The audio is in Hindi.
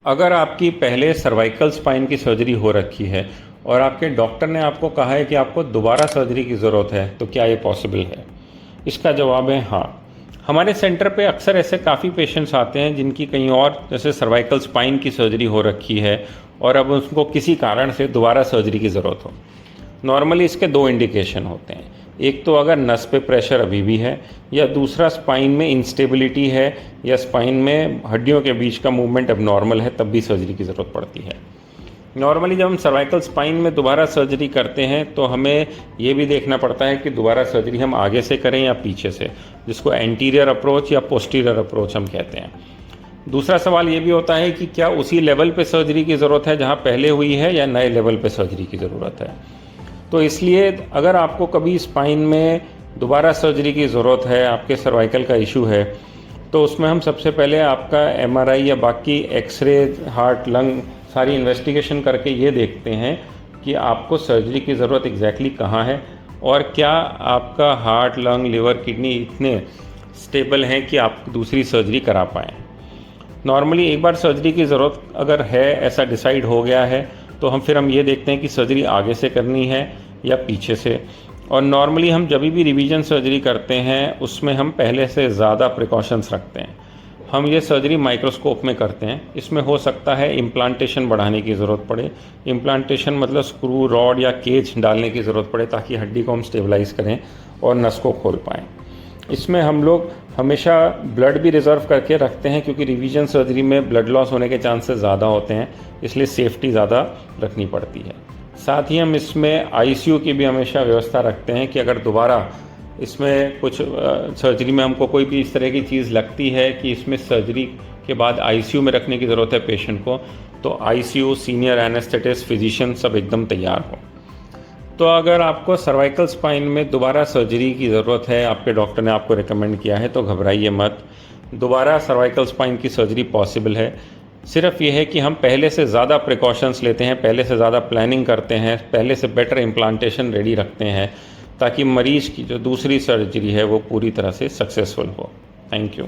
अगर आपकी पहले सर्वाइकल स्पाइन की सर्जरी हो रखी है और आपके डॉक्टर ने आपको कहा है कि आपको दोबारा सर्जरी की ज़रूरत है, तो क्या ये पॉसिबल है? इसका जवाब है हाँ। हमारे सेंटर पे अक्सर ऐसे काफ़ी पेशेंट्स आते हैं जिनकी कहीं और जैसे सर्वाइकल स्पाइन की सर्जरी हो रखी है और अब उनको किसी कारण से दोबारा सर्जरी की ज़रूरत हो। नॉर्मली इसके दो इंडिकेशन होते हैं। एक तो अगर नस पे प्रेशर अभी भी है, या दूसरा स्पाइन में इंस्टेबिलिटी है या स्पाइन में हड्डियों के बीच का मूवमेंट अब नॉर्मल है, तब भी सर्जरी की ज़रूरत पड़ती है। नॉर्मली जब हम सर्वाइकल स्पाइन में दोबारा सर्जरी करते हैं तो हमें ये भी देखना पड़ता है कि दोबारा सर्जरी हम आगे से करें या पीछे से, जिसको एंटीरियर अप्रोच या पोस्टीरियर अप्रोच हम कहते हैं। दूसरा सवाल ये भी होता है कि क्या उसी लेवल पे सर्जरी की ज़रूरत है जहाँ पहले हुई है, या नए लेवल पे सर्जरी की ज़रूरत है। तो इसलिए अगर आपको कभी स्पाइन में दोबारा सर्जरी की ज़रूरत है, आपके सर्वाइकल का इशू है, तो उसमें हम सबसे पहले आपका एमआरआई या बाकी एक्सरे, हार्ट, लंग सारी इन्वेस्टिगेशन करके ये देखते हैं कि आपको सर्जरी की ज़रूरत एग्जैक्टली कहाँ है और क्या आपका हार्ट, लंग, लिवर, किडनी इतने स्टेबल हैं कि आप दूसरी सर्जरी करा पाएँ। नॉर्मली एक बार सर्जरी की ज़रूरत अगर है, ऐसा डिसाइड हो गया है, तो हम ये देखते हैं कि सर्जरी आगे से करनी है या पीछे से। और नॉर्मली हम जब भी रिवीजन सर्जरी करते हैं उसमें हम पहले से ज़्यादा प्रिकॉशंस रखते हैं। हम ये सर्जरी माइक्रोस्कोप में करते हैं। इसमें हो सकता है इम्प्लांटेशन बढ़ाने की ज़रूरत पड़े। इम्प्लांटेशन मतलब स्क्रू, रॉड या केज डालने की ज़रूरत पड़े ताकि हड्डी को हम स्टेबलाइज करें और नस को खोल पाएँ। इसमें हम लोग हमेशा ब्लड भी रिज़र्व करके रखते हैं, क्योंकि रिवीजन सर्जरी में ब्लड लॉस होने के चांसेस ज़्यादा होते हैं, इसलिए सेफ्टी ज़्यादा रखनी पड़ती है। साथ ही हम इसमें आईसीयू की भी हमेशा व्यवस्था रखते हैं कि अगर दोबारा इसमें कुछ सर्जरी में हमको कोई भी इस तरह की चीज़ लगती है कि इसमें सर्जरी के बाद आईसीयू में रखने की ज़रूरत है पेशेंट को, तो आईसीयू, सीनियर एनेस्थेटिस्ट, फिजिशियन सब एकदम तैयार हो। तो अगर आपको सर्वाइकल स्पाइन में दोबारा सर्जरी की ज़रूरत है, आपके डॉक्टर ने आपको रिकमेंड किया है, तो घबराइए मत। दोबारा सर्वाइकल स्पाइन की सर्जरी पॉसिबल है। सिर्फ ये है कि हम पहले से ज़्यादा प्रिकॉशंस लेते हैं, पहले से ज़्यादा प्लानिंग करते हैं, पहले से बेटर इम्प्लांटेशन रेडी रखते हैं, ताकि मरीज़ की जो दूसरी सर्जरी है वो पूरी तरह से सक्सेसफुल हो। Thank you.